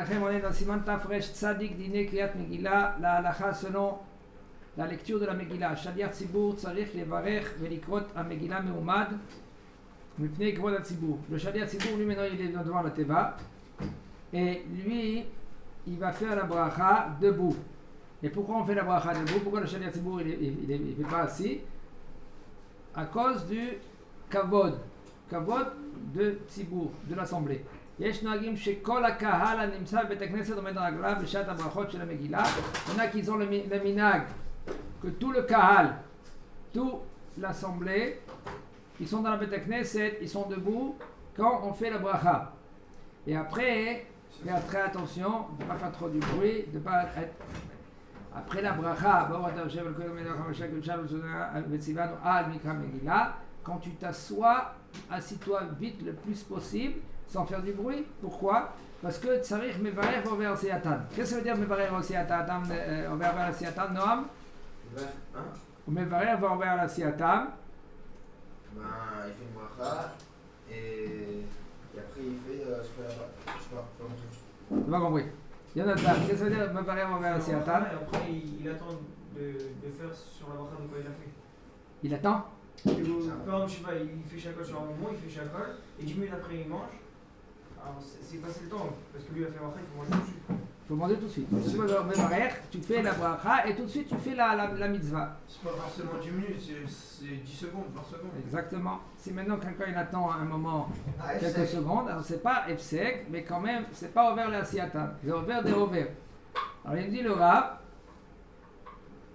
Lechem, on est dans Siman Tafresh Tzadik Dine Kriyat Megillah, la halacha selon la lecture de la Megillah. Shaliach Tzibur Tzarich Levarech Velikrot HaMegillah Meumad Mipnei Kvod HaTzibur. Le Shaliach Tzibur, lui maintenant, il est devant la Teva. Et lui, il va faire la bracha debout. Et pourquoi on fait la bracha debout? Pourquoi le Shaliach Tzibur, il ne fait pas assis? À cause du kavod de Tzibur, de l'assemblée. יש נוהגים שכל הקהל הנמצא בבית הכנסת עומד על רגליו בשעת הברכות של המגילה. Il y en a qui ont le minhag que tout le kahal, toute l'assemblée, ils sont dans la beit knesset, ils sont debout quand on fait la bracha. Et après, faire très attention, de ne pas faire trop du bruit, de ne pas être... Après la bracha, quand tu t'assois, assis-toi vite le plus possible, sans faire du bruit. Pourquoi? Parce que Tsarich Mevarer Over Seatan. Qu'est-ce que ça veut dire Mevarer Over Seatan? Over Seatan, Noam? Mevarer Over Seatan. Il fait une bracha et après il fait ce qu'on a. Je sais pas. Tu m'as compris. Jonathan, qu'est-ce que ça veut dire Mevarer Over Seatan? Et après il attend de faire sur la bracha de quoi il a fait. Il attend? Par exemple, je sais pas, il fait shakol sur un moment, il fait shakol et 10 minutes après il mange. Alors c'est passé le temps, parce que lui il a fait bracha, il faut manger tout de suite. Il faut manger tout de suite. Tu fais la bracha et tout de suite tu fais la mitzvah. C'est pas forcément 10 minutes, c'est 10 secondes par seconde. Exactement. Si maintenant quelqu'un il attend un moment, quelques secondes, alors c'est pas efsek, mais quand même, c'est pas ouvert la siatan, c'est ouvert des ouvert. Alors il dit le Rav,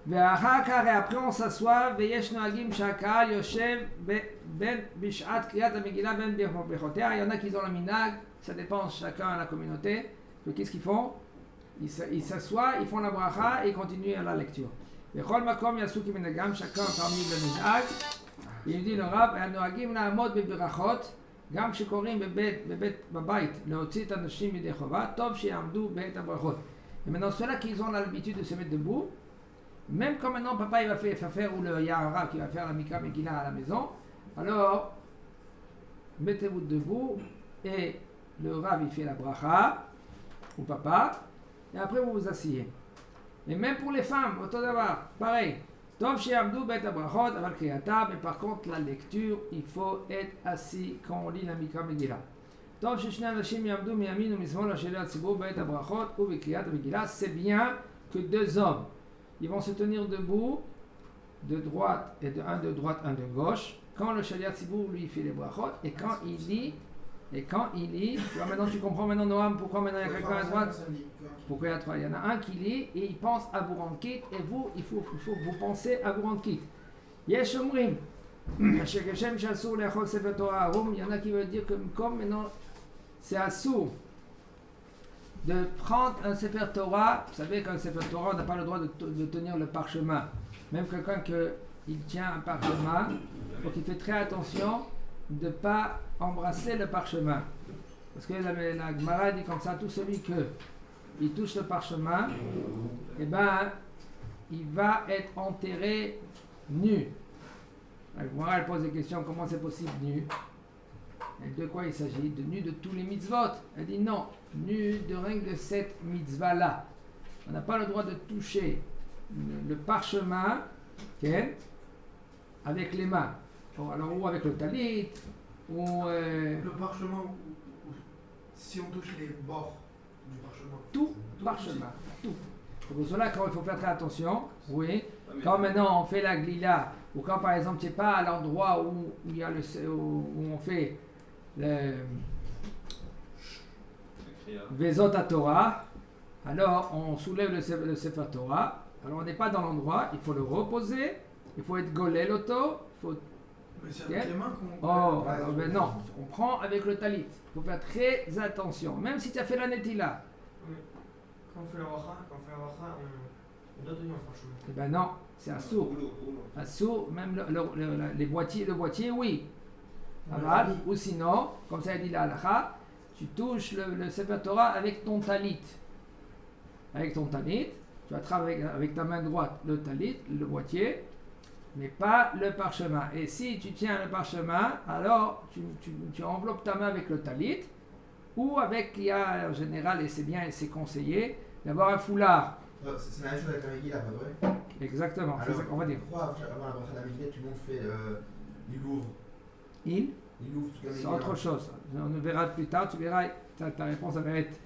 et après on s'assoit, ויש נוהגים שהקהל יושב בין בשעת קריאת המגילה בין ברכותיה. Il y en a qui ont le minhag, ça dépend chacun à la communauté. Donc qu'est-ce qu'ils font? Ils s'assoient, ils font la bracha et ils continuent à la lecture. בכל מקום יעשו כמנהגם, chacun parmi le minhag. Il dit le Rav, הנוהגים לעמוד בברכות, גם כשקוראים בבית להוציא את הנשים ידי חובה, טוב שיעמדו בעת הברכות. Et maintenant ceux-là qui ont l'habitude de se mettre debout, même quand maintenant papa il va faire ou il y a un Rav qui va faire la Mikra Megillah à la maison, alors mettez-vous debout et le Rav il fait la bracha, ou papa, et après vous vous asseyez. Et même pour les femmes, autant d'avoir, pareil. Tov she'amdu bet habrachot aval kriyata, mais par contre la lecture, il faut être assis quand on lit la Mikra Megillah. Tov sheshne anashim yamdu miyamin ou mismol asher hatzibur bet habrachot ou bekriyat Megillah, c'est bien que deux hommes ils vont se tenir debout, de droite et un de droite, un de gauche, quand le Shaliach Tzibur lui fait les brachot, et quand il lit, tu vois, maintenant tu comprends maintenant Noam, pourquoi maintenant il y a quelqu'un à droite, pourquoi il y a trois, il y en a un qui lit, et il pense à Bourankit, et vous, il faut vous penser à Bourankit. Yesh omrim, shekeshem shasur lechol sefer Torah arum, il y en a qui veulent dire que comme maintenant c'est assour, de prendre un Sefer Torah. Vous savez qu'un Sefer Torah, on n'a pas le droit de tenir le parchemin. Même quelqu'un qui tient un parchemin, il faut qu'il fait très attention de ne pas embrasser le parchemin. Parce que la Gemara dit comme ça, tout celui qui touche le parchemin, eh ben, il va être enterré nu. La Gemara elle pose des questions, comment c'est possible nu? Et de quoi il s'agit? De nu de tous les mitzvot. Elle dit non, nu de rien que de cette mitzvah-là. On n'a pas le droit de toucher le parchemin avec les mains. Alors, ou avec le talit, ou... Le parchemin, si on touche les bords du parchemin. Tout parchemin, tout. C'est pour cela qu'il faut faire très attention. Oui. Quand maintenant on fait la glila, ou quand par exemple tu n'es pas à l'endroit où il y a où on fait le Vezot Torah, alors on soulève le Sefer Torah, alors on n'est pas dans l'endroit, il faut le reposer, il faut être golé l'auto, il faut... Mais c'est avec les mains qu'on... ben non, on prend avec le talit, il faut faire très attention, même si tu as fait la netila. Quand on fait la bracha, on doit tenir le parchemin. Eh ben non, c'est un sourd. Un sourd, même le boîtier, oui. Aval, ou sinon, comme ça dit la halakha, tu touches le Sefer Torah avec ton talit. Avec ton talit, tu attrapes avec ta main droite le talit, le boîtier, mais pas le parchemin. Et si tu tiens le parchemin, alors tu enveloppes ta main avec le talit, ou avec, il y a en général, et c'est bien et c'est conseillé, d'avoir un foulard. C'est la même chose avec la Megillah, pas vrai? Exactement, c'est ça qu'on va dire. Pourquoi avant la bracha de la Megillah, tout le monde fait. Il ouvre Il, Il ouvre toute la c'est Megillah. autre chose. On le verra plus tard, tu verras, ta réponse va être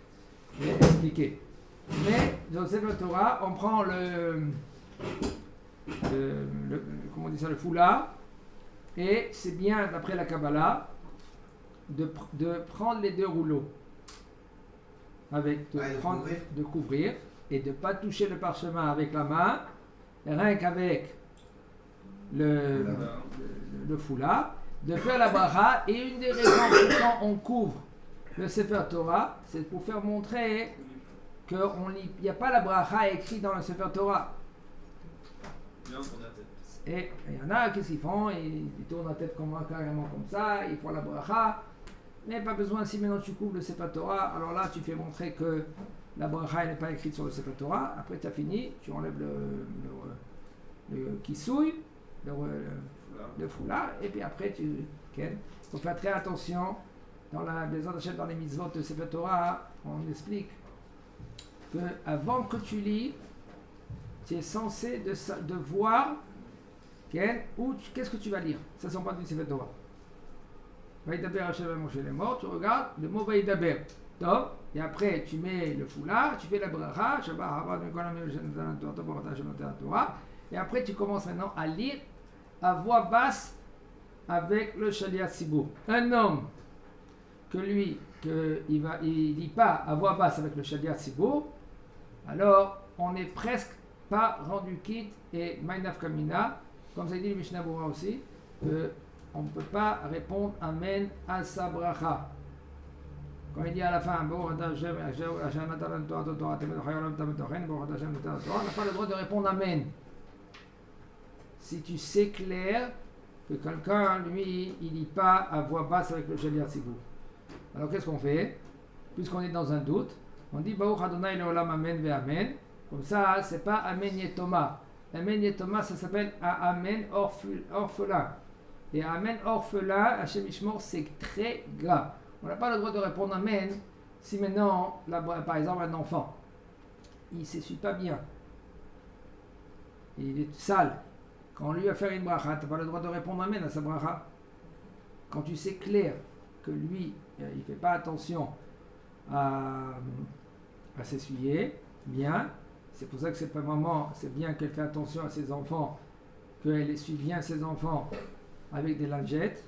expliquée. Mais dans le Sefer Torah, on prend comment on dit ça, le foulard, et c'est bien, d'après la Kabbalah, de prendre les deux rouleaux, avec de couvrir, et de ne pas toucher le parchemin avec la main, rien qu'avec le foulard, de faire la bracha. Et une des raisons pourquoi on couvre le Sefer Torah, c'est pour faire montrer qu'il n'y a pas la bracha écrite dans le Sefer Torah. Et il y en a, qu'est-ce qu'ils font? Ils tournent la tête carrément comme ça, ils font la bracha. Mais pas besoin, si maintenant tu couvres le Sefer Torah, alors là tu fais montrer que la bracha n'est pas écrite sur le Sefer Torah. Après tu as fini, tu enlèves le kisouille, le foulard, et puis après tu... Il faut faire très attention. Dans les mitzvot de Sefer Torah, on explique que avant que tu lis, tu es censé de voir qu'est-ce que tu vas lire. Ça ne sont pas du Sefer Torah. Vaïdaber Hashem Moshe les morts, tu regardes le mot Vaïdaber. Top. Et après tu mets le foulard, tu fais la bracha, et après tu commences maintenant à lire à voix basse avec le Shaliach Tzibur. Un homme il lit pas à voix basse avec le Shaliach Tzibur, alors on n'est presque pas rendu quitte, et Maïnaf Kamina, comme ça dit le Mishnah Berurah aussi, qu'on ne peut pas répondre Amen à sa bracha. Quand il dit à la fin, on n'a pas le droit de répondre Amen. Si tu sais clair que quelqu'un, lui, il lit pas à voix basse avec le Shaliach Tzibur. Alors qu'est-ce qu'on fait? Puisqu'on est dans un doute, on dit Baruch Adonai Leolam Amen ve Amen. Comme ça, c'est pas Amen Yetoma. Amen Yetoma, ça s'appelle Amen orphelin. Et Amen orphelin, Hachem Ishmor, c'est très grave. On n'a pas le droit de répondre Amen si maintenant, par exemple, un enfant, il ne s'essuie pas bien, il est sale. Quand on lui va faire une bracha, tu n'as pas le droit de répondre Amen à sa bracha. Quand tu sais clair que lui, il ne fait pas attention à s'essuyer bien, c'est pour ça que c'est pas maman, c'est bien qu'elle fait attention à ses enfants, qu'elle essuie bien ses enfants avec des lingettes.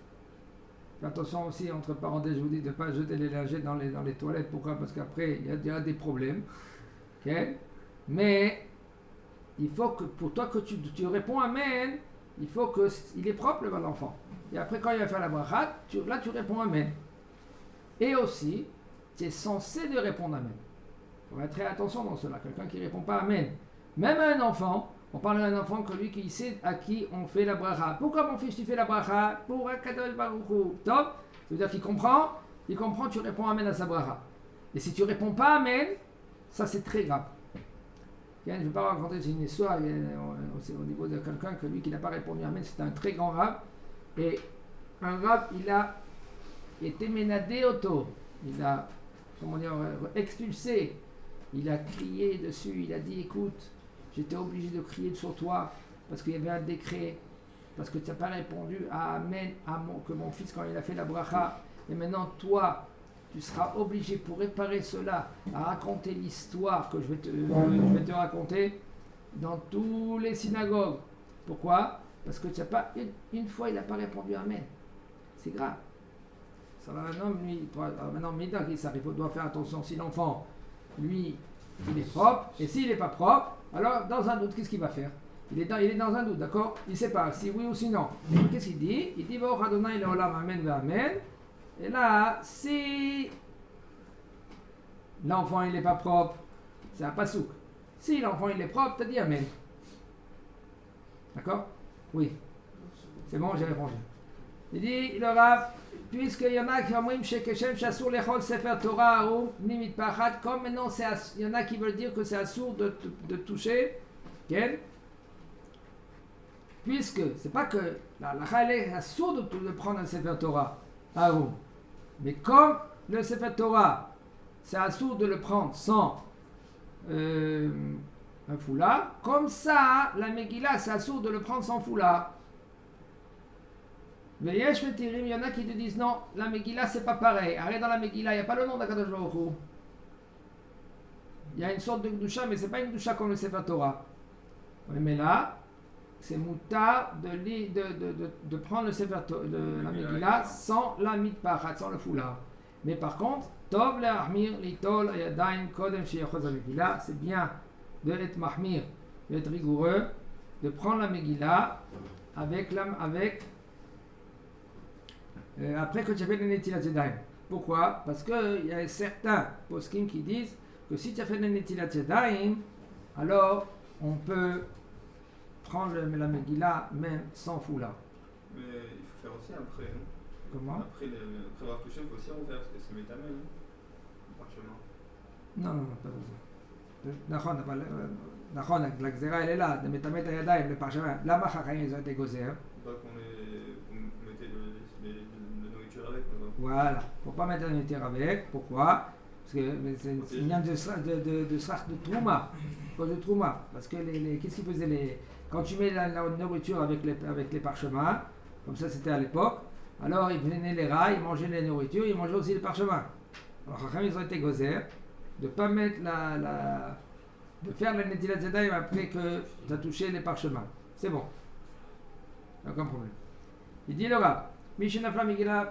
Fais attention aussi, entre parenthèses, je vous dis de ne pas jeter les lingettes dans les toilettes. Pourquoi? Parce qu'après, il y a des problèmes. Okay? Mais il faut que, pour toi, que tu réponds Amen, il faut qu'il est propre, l'enfant. Et après, quand il va faire la bracha, là, tu réponds Amen. Et aussi, tu es censé de répondre Amen. Il faut faire très attention dans cela. Quelqu'un qui ne répond pas Amen. Même à un enfant, on parle d'un enfant que lui qui sait à qui on fait la bracha. Pourquoi mon fils tu fais la bracha? Pour Akadosh Baruch Hu. Top. Ça veut dire qu'il comprend, tu réponds Amen à sa bracha. Et si tu réponds pas Amen, ça c'est très grave. Je ne vais pas raconter une histoire au niveau de quelqu'un que lui qui n'a pas répondu Amen, c'est un très grand rab. Et un rab, il a été ménadé auto. Il a, expulsé. Il a crié dessus, il a dit écoute, j'étais obligé de crier sur toi parce qu'il y avait un décret, parce que tu n'as pas répondu à Amen que mon fils quand il a fait la bracha. Et maintenant toi, tu seras obligé pour réparer cela à raconter l'histoire que je vais te raconter dans tous les synagogues. Pourquoi? Parce que tu n'as pas une fois il n'a pas répondu Amen. C'est grave. Ça va maintenant Mida qui doit faire attention si l'enfant lui il est propre, et s'il n'est pas propre, alors dans un doute, qu'est-ce qu'il va faire? Il est dans un doute, d'accord? Il ne sait pas si oui ou si non. Qu'est-ce qu'il dit? Il dit Baruch Adonai Leolam Amen ve Amen. Et là, si l'enfant il n'est pas propre, c'est un pasouk. Si l'enfant il est propre, tu as dit Amen. D'accord? Oui. C'est bon, j'ai répondu. Il dit, le Rav, puisqu'il y en a qui ont chez Keshem, Chassur Lechol Sefer Torah ou Nimit Pachat, comme maintenant il y en a qui veulent dire que c'est assourd de toucher, okay? Puisque c'est pas que la halakha est assourd de prendre un Sefer Torah, mais comme le Sefer Torah, c'est assourd de le prendre sans un foulard, comme ça, la Megillah, c'est assourd de le prendre sans foulard. Mais Yesh Metirim, il y en a qui te disent non, la Megillah, c'est pas pareil. Arrête, dans la Megillah, il n'y a pas le nom d'Akadosh Baruch Hu. Il y a une sorte de Gdusha, mais c'est pas une Gdusha comme le Sefer Torah. Mais là, c'est moutar de prendre le Sefer Torah, la Megillah sans la mitpachat, sans le foulard. Mais par contre, Tov le'ahmir litol yadayim kodem sheyachos Megillah, c'est bien de être mahmir, d'être rigoureux, de prendre la Megillah avec après que tu as fait le Netilat Yadayim. Pourquoi? Parce qu'il y a certains poskim qui disent que si tu as fait le Netilat Yadayim, alors on peut prendre la Megillah même sans foulard. Mais il faut faire aussi après, non? Comment? Après avoir touché, il faut aussi refaire, parce que c'est métamel, non? Le parchemin. Non, pas besoin. D'accord, la Gzera elle est là, de Metamet Yadayim, le parchemin. Là-bas, ils ont été gozer. Donc vous mettez la nourriture avec, non? Voilà, pour pas mettre la nourriture avec. Pourquoi? Parce que c'est une de Trouma, cause de Trouma. Parce que qu'est-ce qu'ils faisaient quand tu mets la nourriture avec les parchemins, comme ça c'était à l'époque, alors ils prenaient les rats, ils mangeaient les nourritures, ils mangeaient aussi les parchemins. Alors ils ont été gozer de pas mettre de faire la Netilat Yadayim après que tu as touché les parchemins. C'est bon. Aucun problème. Il dit le Rav. Mishnafla Megillah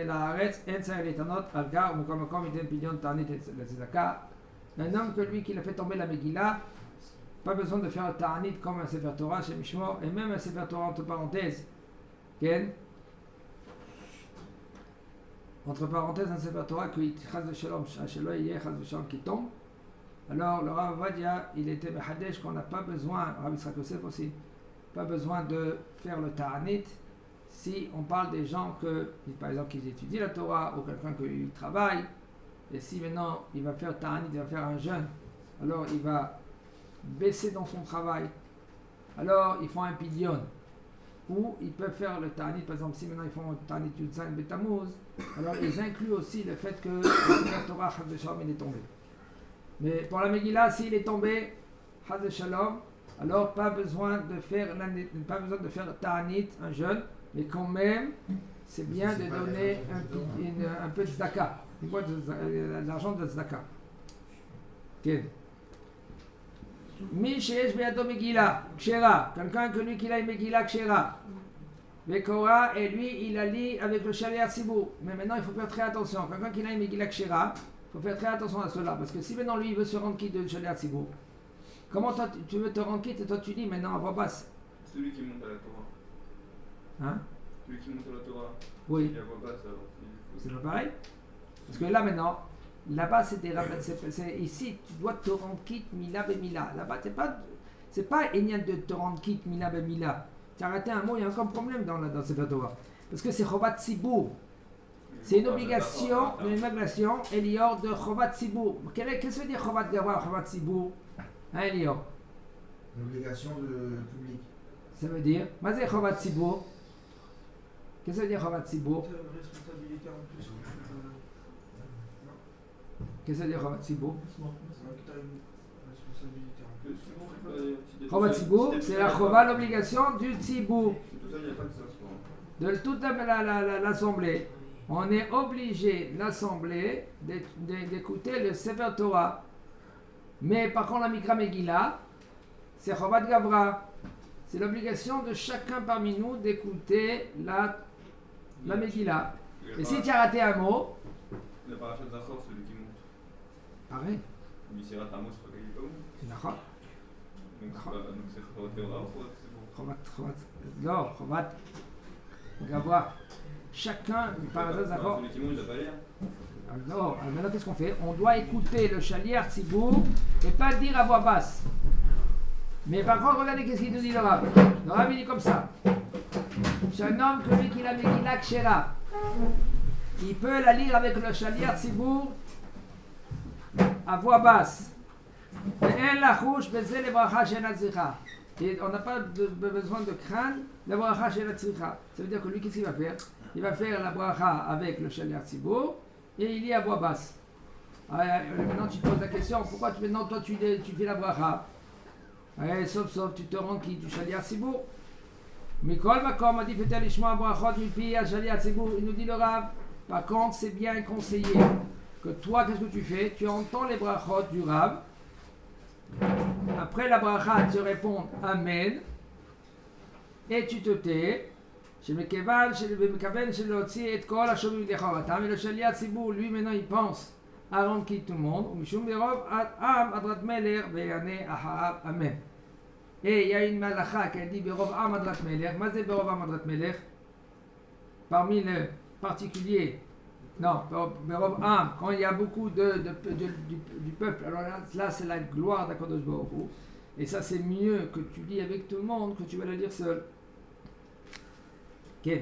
Laaretz En Sayer Litanot Algar Mukom Iten Pidyon Ta'anit Tzedaka. Un homme que lui qui a fait tomber la Megillah, pas besoin de faire le Ta'anit comme un Sefer Torah chez Mishmor, et même un Sefer Torah entre parenthèses. Ken? Entre parenthèses, un Sefer Torah qui tombe. Alors le Rav Ovadia, il était Mehadesh qu'on n'a pas besoin, Rav Yitzhak Yosef aussi, pas besoin de faire le Ta'anit si on parle des gens que, par exemple, qu'ils étudient la Torah ou quelqu'un qui travaille, et si maintenant il va faire Ta'anit, il va faire un jeûne, alors il va baisser dans son travail, alors ils font un pidyon, ou ils peuvent faire le Ta'anit, par exemple, si maintenant ils font un Ta'anit Yudzain Betamuz, alors ils incluent aussi le fait que la Torah Chaz V'Shalom il est tombé. Mais pour la Megillah, s'il est tombé, Chaz V'Shalom, alors pas besoin de faire le Ta'anit, un jeûne, mais quand même, c'est bien de donner un peu de tzedaka, de l'argent de tzedaka. Okay. Mi sheyesh beyado Megillah kshera, quelqu'un que lui qui a une Megillah kshera, Vekora, et lui il a lu avec le Shaliach Tzibur. Mais maintenant il faut faire très attention. Quelqu'un qui a une Megillah kshera, il faut faire très attention à cela, parce que si maintenant lui il veut se rendre quitte de Shaliach Tzibur, comment toi tu veux te rendre quitte et toi tu dis maintenant à voix basse? Celui qui monte à la Torah. Hein? Celui qui monte à la Torah. Oui. Il a voix basse alors. C'est pas pareil? Parce que là maintenant, là-bas c'est ici tu dois te rendre quitte Mila Bemila. Là-bas c'est pas énième de te rendre quitte Mila Bemila. Tu as raté un mot, il y a encore un problème dans cette Torah. Parce que c'est Chovat Tzibur. C'est une obligation, une obligation, Elior, de Chovat Tzibur. Qu'est-ce que ça veut dire Chovat Gavra, Chovat Tzibur? Hein, Elior? Une obligation de public. Ça veut dire, Mazé Chovat Tzibur. Qu'est-ce que ça veut dire Chovat Tzibur? Responsabilité en plus. Qu'est-ce que ça veut dire Chovat Tzibur? Responsabilité en plus. Chovat Tzibur, c'est la Chova, l'obligation du Tzibur. Tout ça, il n'y a pas que ça. De toute l'assemblée. On est obligé, l'assemblée, d'écouter le Sefer Torah. Mais par contre, la Mikra Megillah, c'est Chovat Gavra. C'est l'obligation de chacun parmi nous d'écouter la Megillah. Et si tu as raté un mot, Le parachat Zachor, celui qui monte. pareil. Mais s'il rate un mot, c'est pas qu'il est pas bon. C'est d'accord. Donc c'est Chovat Théora ou Chovat Tzibur? Non, Chovat Gavra. Chacun, par exemple, d'accord. Celui qui monte, il n'a pas l'air. Alors, maintenant, qu'est-ce qu'on fait? On doit écouter le Shaliach Tzibur et pas dire à voix basse. Mais par contre, regardez qu'est-ce qu'il nous dit le Rav. Le Rav, il dit comme ça. C'est un homme que lui qui a Megillah Kshera, il peut la lire avec le Shaliach Tzibur à voix basse. Et on n'a pas besoin de craindre la bracha shel hatzricha. Ça veut dire que lui, qu'est-ce qu'il va faire? Il va faire la bracha avec le Shaliach Tzibur et il lit à voix basse. Maintenant tu te poses la question, pourquoi maintenant toi tu fais la bracha? Sauf tu te rends qui du Shaliach Tzibur. Mikol Makom a dit peut-être l'ishma brachot mipi al Shaliach Tzibur. Il nous dit le Rav. Par contre, c'est bien conseillé que toi, qu'est-ce que tu fais? Tu entends les brachot du Rav. Après la bracha, tu réponds Amen. Et tu te tais. Mais le Shaliach Tzibur, lui maintenant, il pense à rendre qui tout le monde. Amen. Et il y a une malacha qui dit Berov Am Adrat Melech. Mazé Berov Am Adrat Melech. Parmi les particuliers, non, Berov Am, quand il y a beaucoup du peuple, alors là c'est la gloire d'Akadosh Baruch Hu. Et ça c'est mieux que tu lis avec tout le monde que tu vas le lire seul. Ok.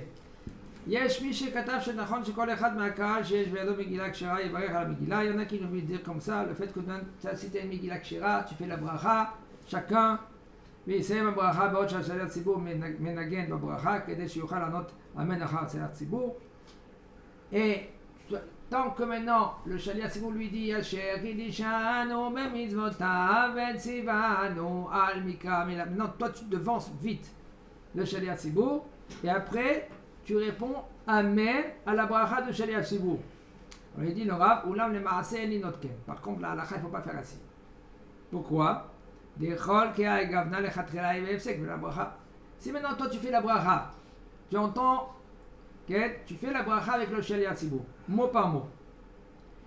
יש מי שכתב שנכון שכל אחד מהקהל שיש בידו מגילה כשרה יברך על המגילה. Il y en a qui nous dire comme ça, le fait que si tu as une מגילה כשרה, tu fais la bracha, chacun, ויסיים הברכה בעוד שהשליח ציבור מנגן בברכה כדי שיוכל לענות אמן אחר השליח ציבור. Et tant que maintenant le shaliach ציבור lui dit אשר קידישנו במצוותיו וציוונו על מקרא מילה. Maintenant toi tu devances vite le shaliach ציבור et après tu réponds Amen à la bracha de Shaliach Tzibur. On lui dit le Rav, Oulam le maaseh en linotken. Par contre, la halakha, il ne faut pas faire ainsi. Pourquoi? Si maintenant toi tu fais la bracha, tu entends, tu fais la bracha avec le Shaliach Tzibur, mot par mot.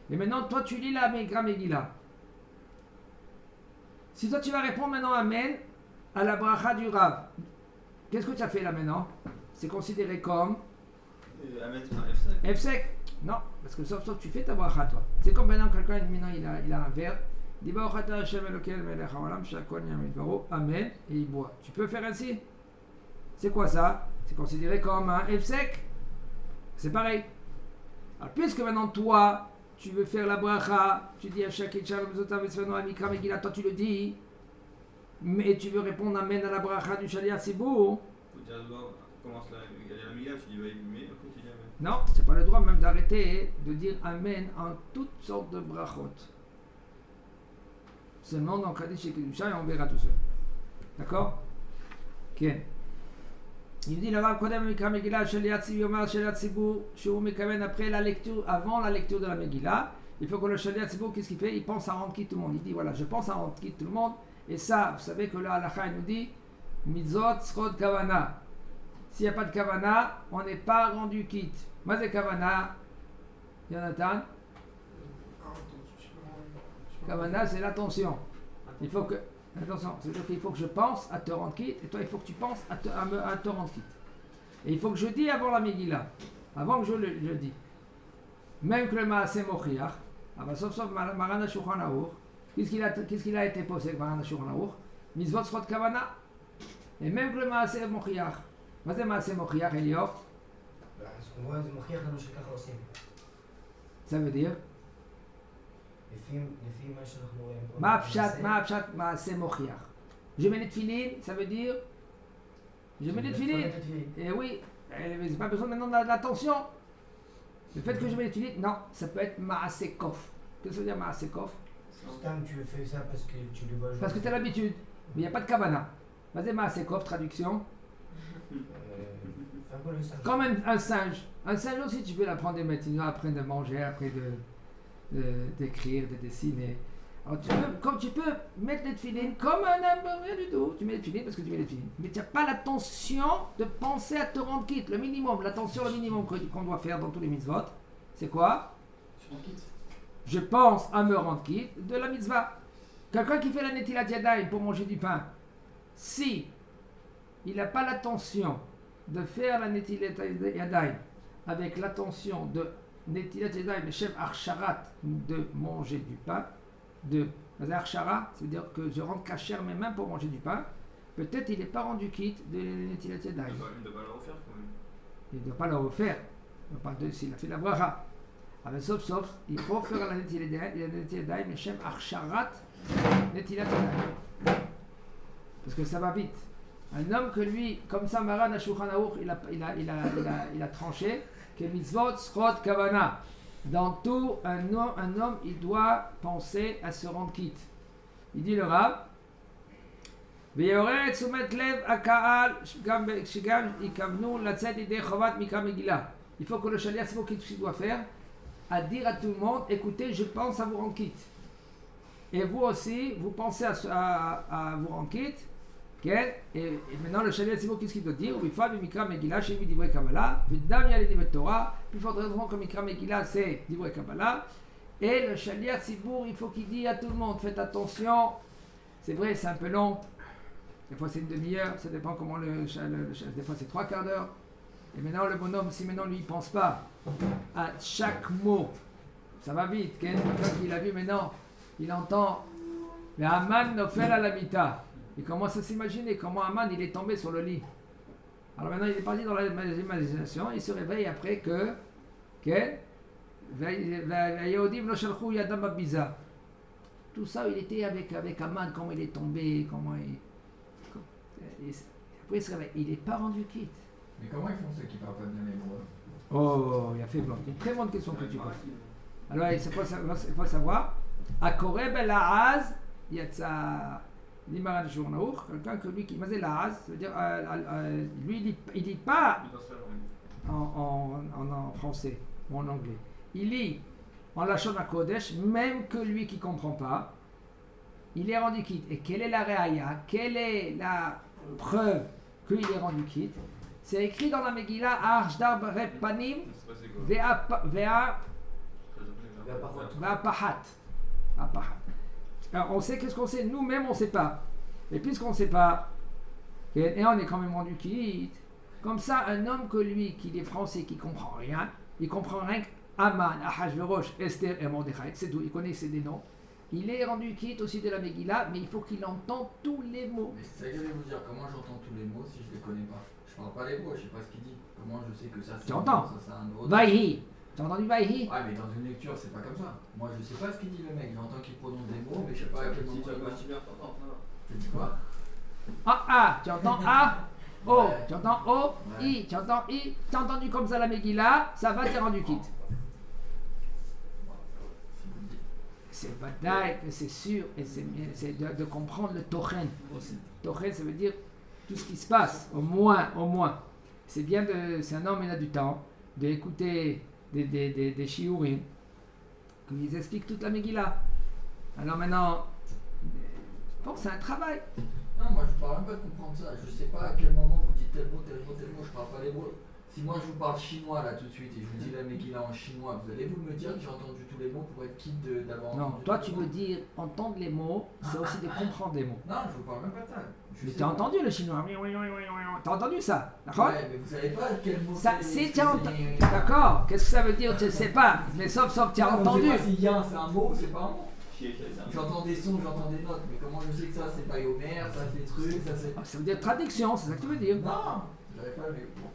Et maintenant toi tu lis la Megillah. Si toi tu vas répondre maintenant Amen à la bracha du Rav, qu'est-ce que tu as fait là maintenant? C'est considéré comme Amen, c'est un F5. F5. Non, parce que sauf tu fais ta bracha toi. C'est comme maintenant quelqu'un maintenant il a un verre, il dit Amen et il boit. Tu peux faire ainsi? C'est quoi ça? C'est considéré comme un F5. C'est pareil. Alors puisque maintenant toi tu veux faire la bracha, tu dis à chaque toi tu le dis, mais tu veux répondre Amen à la bracha du Shaliach Tzibur. Commence la mila, tu dis mais après tu dis Amen. Non, c'est pas le droit même d'arrêter de dire Amen en toutes sortes de brachot. Seulement dans Kaddish et Kedusha et on verra tout ça. D'accord? Ok. Il dit le Rav Kodem Mikra Megillah Shaliach Tzibur Yomar Shaliach Tzibur Shou Mekaven après la lecture, avant la lecture de la Megillah. Il faut que le Shaliach Tzibur, qu'est-ce qu'il fait? Il pense à rendre quitte tout le monde. Il dit voilà, je pense à rendre quitte tout le monde. Et ça, vous savez que là, halakha nous dit Mitzot Srod Kavana. S'il n'y a pas de kavana, on n'est pas rendu quitte. Moi, c'est kavana. Jonathan? Kavana, c'est l'attention. Il faut que. Attention, c'est-à-dire qu'il faut que je pense à te rendre quitte, et toi, il faut que tu penses à te rendre quitte. Et il faut que je dise avant la Megillah, avant que je le dise. Même que le Maaseh Mochiach, sauf Maran Shulchan Aruch, qu'est-ce qu'il a été posé avec Maran Shulchan Aruch? Mitzvot Srot Kavana. Et même que le Maaseh Mochiach. מה זה מעשה מוכיח, אליאור? זה מוכיח לנו שככה עושים. Ça veut dire? לפי מה שאנחנו רואים. מה הפשט מעשה מוכיח? Je mets les tefilines, ça veut dire? Je mets les tefilines. Et oui, c'est pas besoin maintenant d'attention. Le fait que je mets les tefilines, non, ça peut être מעשה kof. Qu'est-ce que ça veut dire מעשה kof? Tu fais ça parce que tu le vois. Parce que tu as l'habitude, mais il n'y a pas de kavana. Vas y מעשה kof, traduction? Comme un singe. Un singe aussi, tu peux l'apprendre à mettre, après de manger, après d'écrire, de dessiner. Alors tu peux mettre les tefilines comme rien du tout. Tu mets les tefilines parce que tu mets les tefilines. Mais tu n'as pas l'attention de penser à te rendre quitte. Le minimum, l'attention, le minimum qu'on doit faire dans tous les mitzvot, c'est quoi? Je pense à me rendre quitte de la mitzvah. Quelqu'un qui fait la netilat yadayim pour manger du pain, si il n'a pas l'attention de faire la netilat yadayim avec l'attention de netilat yadayim, le chef archarat de manger du pain, de archara, ça veut dire que je rends kasher mes mains pour manger du pain, peut-être il n'est pas rendu quitte de netilat yadayim. Il ne doit pas le refaire quand même. Il ne doit pas le refaire. S'il a fait la bracha. Mais sauf, il faut faire la netilat yadayim, le chef archarat netilat yadayim. Parce que ça va vite. Un homme que lui, comme ça, Maran Shulchan Aruch, il a tranché que mitzvot srod kavana. Dans tout, un homme, il doit penser à se rendre quitte. Il dit le Rav, ויעורר את תשומת לב הקהל שגם יכוונו לצאת ידי חובת מקרא מגילה. Il faut que le shaliach, c'est ce qu'il doit faire, à dire à tout le monde, écoutez, je pense à vous rendre quitte. Et vous aussi, vous pensez à vous rendre quitte. Et maintenant le shaliach, c'est qu'est-ce qu'il doit dire? Il faut mikra megillah, chez lui divrei kabbalah, v'dam yalei divrei Torah. Plus forte raison que mikra megillah, c'est divrei kabbalah. Et le shaliach Tzibour, il faut qu'il dise à tout le monde, faites attention. C'est vrai, c'est un peu long. Des fois c'est une demi-heure, ça dépend comment des fois c'est 3/4 d'heure. Et maintenant le bonhomme, si maintenant lui il pense pas à chaque mot, ça va vite. Quelqu'un qui l'a vu maintenant, il entend le Haman nofel à la mita. Il commence à s'imaginer comment Haman il est tombé sur le lit. Alors maintenant il est parti dans l'imagination, il se réveille après que tout ça il était avec Haman, comment il est tombé, comment il... Après il se réveille, il n'est pas rendu quitte. Mais comment ils font ceux qui parlent pas bien l'hébreu? Oh, il a fait blanc. Une très bonne question que tu poses. Alors il faut savoir, à Koreb el-Aaz, yatsa l'Imaran Journaour, quelqu'un que lui qui faisait l'Aaz, ça veut dire, lui il dit pas en français ou en anglais. Il lit en Lachon HaKodesh, même que lui qui comprend pas, il est rendu quitte. Et quelle est la réaïa? Quelle est la preuve qu'il est rendu quitte? C'est écrit dans la Megillah, Arjdar Repanim, Vea Pahat. Alors on sait qu'est-ce qu'on sait, nous-mêmes on ne sait pas. Et puisqu'on ne sait pas, et on est quand même rendu quitte, comme ça, un homme que lui, qui est français, qui ne comprend rien, il comprend rien qu'Aman, Ahashverosh, Esther et Mordechai, c'est tout, il connaît ces des noms. Il est rendu quitte aussi de la Megillah, mais il faut qu'il entende tous les mots. Mais c'est ça que j'allais vous dire, comment j'entends tous les mots si je ne les connais pas? Je parle pas les mots, je sais pas ce qu'il dit. Comment je sais que ça c'est tu entends? Ça c'est un autre. Vaihi. Tu as entendu Vaihi? Ouais, mais dans une lecture c'est pas comme ça. Moi je sais pas ce qu'il dit le mec, j'entends qu'il prononce des mots, mais je sais pas à quel moment il va. Tu dis quoi? Tu entends A, O, Ouais. tu entends O, Ouais. I, tu entends I, tu as entendu comme ça la Megillah, ça va, t'es rendu quitte. C'est vadaï, c'est sûr, et c'est de comprendre le tochen aussi. Tochen, ça veut dire tout ce qui se passe, au moins. C'est bien, c'est un homme, il a du temps, d'écouter des shiurim, qu'ils expliquent toute la Megillah. Alors maintenant, je pense que c'est un travail. Non, moi je parle même pas de comprendre ça. Je sais pas à quel moment vous dites tel mot, je parle pas l'hébreu. Si moi je vous parle chinois là tout de suite et je vous dis la Megillah en chinois, vous allez vous me dire que j'ai entendu tous les mots pour être quitte d'avoir entendu. Non, toi tu veux dire entendre les mots, c'est aussi de comprendre les mots. Non, je vous parle même pas de ça. Mais tu as entendu le chinois? T'as entendu ça? D'accord? Ouais, mais vous savez pas quel mot Ça, c'est. si tu as entendu. D'accord, qu'est-ce que ça veut dire? Tu ne sais pas. Mais sauf tu as entendu. Je sais pas si yin c'est un mot ou c'est pas un mot. J'entends des sons, j'entends des notes, mais comment je sais que ça c'est pas Yomer, ça c'est truc, ça c'est. Ça veut dire traduction, c'est ça que tu veux dire. Non, j'arrive pas à vous expliquer.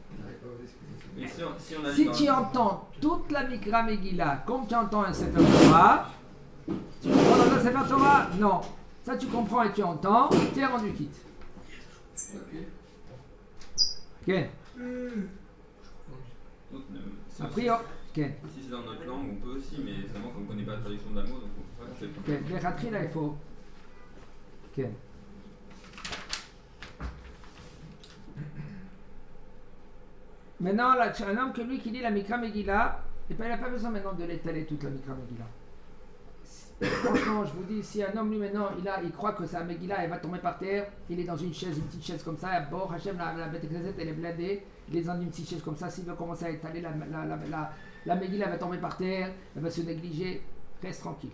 Mais si on a Si dit tu dans- entends toute la Mikra Megillah comme tu entends un Sefer Torah, tu comprends dans un Sefer Torah? Non. Ça tu comprends et tu entends, tu es rendu quitte. Ok. Ken, si a priori. Ken, c'est dans notre langue, on peut aussi, mais seulement qu'on ne connaît pas la traduction d'un mot, donc on peut pas faire. Ken, Bechatri là il faut. Ken. Maintenant, là, un homme que lui qui lit la Mikra Megillah, et ben, il n'a pas besoin maintenant de l'étaler toute la Mikra Megillah. Franchement, je vous dis, si un homme lui maintenant, il croit que sa Megillah elle va tomber par terre, il est dans une chaise, une petite chaise comme ça, bon, Hachem, la bête elle est blindée, il est dans une petite chaise comme ça, s'il veut commencer à étaler la Megillah elle va tomber par terre, elle va se négliger, reste tranquille.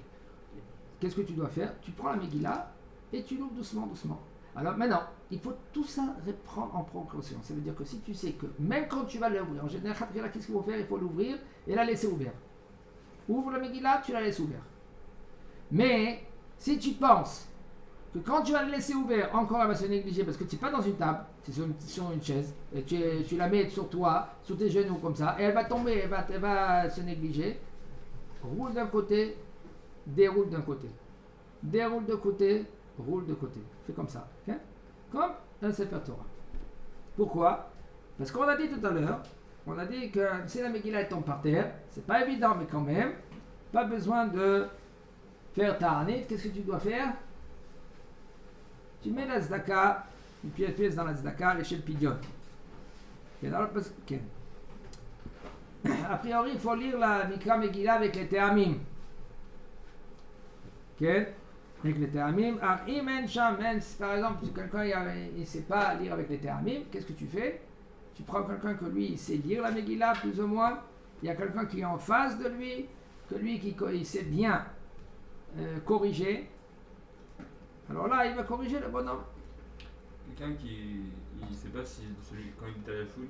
Qu'est-ce que tu dois faire? Tu prends la Megillah et tu l'ouvres doucement. Alors maintenant, il faut tout ça reprendre en précaution. Ça veut dire que si tu sais que même quand tu vas l'ouvrir, en général, qu'est-ce qu'il faut faire? Il faut l'ouvrir et la laisser ouverte. Ouvre la Megillah, tu la laisses ouverte. Mais si tu penses que quand tu vas la laisser ouverte, encore elle va se négliger parce que tu n'es pas dans une table, tu es sur une chaise, et tu la mets sur toi, sur tes genoux comme ça, et elle va tomber, elle va se négliger. Roule d'un côté, déroule d'un côté. Déroule de côté, roule de côté. Fais comme ça. Okay? Comme un Sefer Torah. Pourquoi? Parce qu'on a dit tout à l'heure, on a dit que si la Megillah tombe par terre, c'est pas évident, mais quand même, pas besoin de faire ta'anit. Qu'est-ce que tu dois faire? Tu mets la tzedaka, une pièce dans la tzedaka, l'échelle pidyon. A priori, il faut lire la Mikra Megillah avec les Te'amim. Avec les Te'amim. Par exemple, si quelqu'un ne sait pas lire avec les Te'amim, qu'est-ce que tu fais? Tu prends quelqu'un que lui, il sait lire la Megillah plus ou moins. Il y a quelqu'un qui est en face de lui, que lui, il sait bien corriger. Alors là, il va corriger le bonhomme. Quelqu'un qui ne sait pas si celui quand il était à la choule,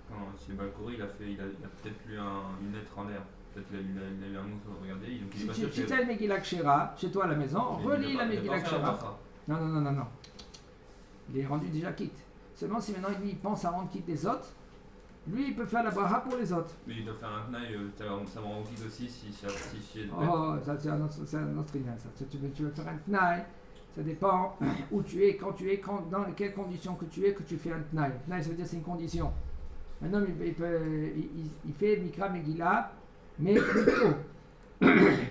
quand c'est Balkori, il a peut-être lu une lettre en l'air. Peut-être qu'il a eu un mot sur regarder. Donc il est pas sûr Si tu as une Megillah Kshera, chez toi à la maison, relis la Megillah Kshera. Non. Il est rendu déjà quitte. Seulement si maintenant lui il pense à rendre quitte des autres, lui il peut faire la bracha pour les autres. Mais il doit faire un tnaï, ça va rendre quitte aussi si Oh, ça c'est un autre idée. Tu veux faire un tnaï, ça dépend où tu es, quand tu es, dans quelles conditions que tu es, que tu fais un tnaï. Tnaï ça veut dire c'est une condition. Un homme il fait Mikra Megillah, mais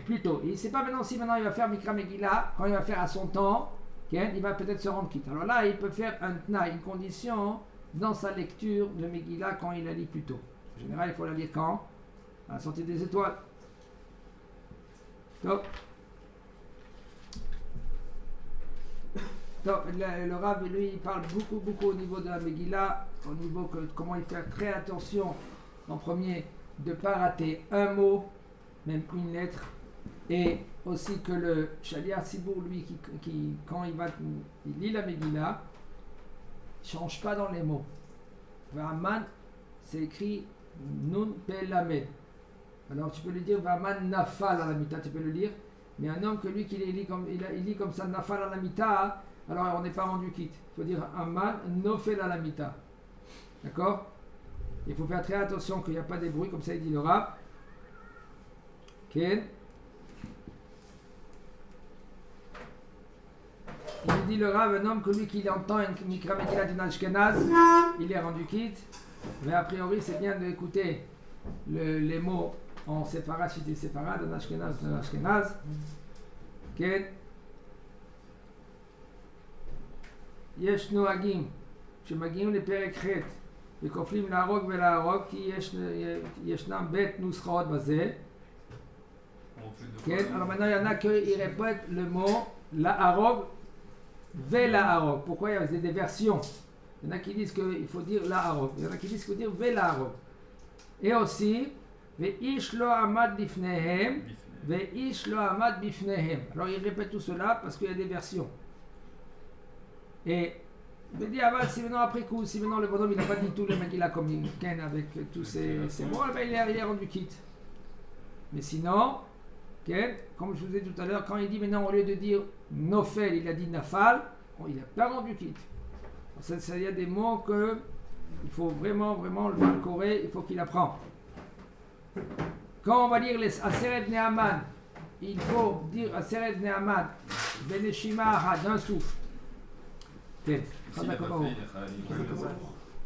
plus tôt. Il ne sait pas maintenant si maintenant il va faire Mikra Megillah, quand il va faire à son temps, il va peut-être se rendre quitte. Alors là, il peut faire un tnaï, une condition dans sa lecture de Megillah quand il la lit plus tôt. En général, il faut la lire quand? À la sortie des étoiles. Donc, le Rav, lui, il parle beaucoup au niveau de la Megillah, au niveau comment il fait très attention, en premier, de ne pas rater un mot, même une lettre, et aussi que le Shaliach Sibour, lui, qui quand il lit la Megillah, ne change pas dans les mots. Va'aman, c'est écrit Nun Pelamed. Alors tu peux lui dire Va'aman Nafal à la mita, tu peux le lire, mais un homme que lui, il lit comme ça Nafal à la mita, alors on n'est pas rendu quitte. Il faut dire Aman Nofel à la mita. D'accord? Il faut faire très attention qu'il n'y a pas des bruits, comme ça il dit le rap. Ken. Il dit le Rav, un homme que lui qui entend une Mikra Megillah d'une Ashkenaz, il est rendu quitte. Mais a priori, c'est bien d'écouter les mots en séparat, si tu es séparat, d'un Ashkenaz. Ken. יש נוהגים שמגיעים לפרק ח' וכופלים להרוג ולהרוג כי ישנם בית נוסחאות בזה. כן, alors maintenant il y en a qui répètent le mot להרוג ולהרוג. Pourquoi il y a des versions? Il y en a qui disent qu'il faut dire להרוג, il y en a qui disent qu'il faut dire ולהרוג. Et aussi, ואיש לא עמד לפניהם ואיש לא עמד בפניהם. Alors il répète tout cela parce qu'il y a des versions. Et je me dis, si maintenant après coup, si maintenant le bonhomme il n'a pas dit tout le mec il a comme une ken avec tous ces mots, ben il est rendu quitte. Mais sinon, ken, comme je vous ai dit tout à l'heure, quand il dit maintenant au lieu de dire nofel, il a dit nafal, il n'a pas rendu quitte. Il y a des mots que il faut vraiment le malcoré, il faut qu'il apprend. Quand on va dire les Aseret Ne'aman, il faut dire Aseret Ne'aman, Beneshima d'un souffle. Okay. S'il n'a pas fait, il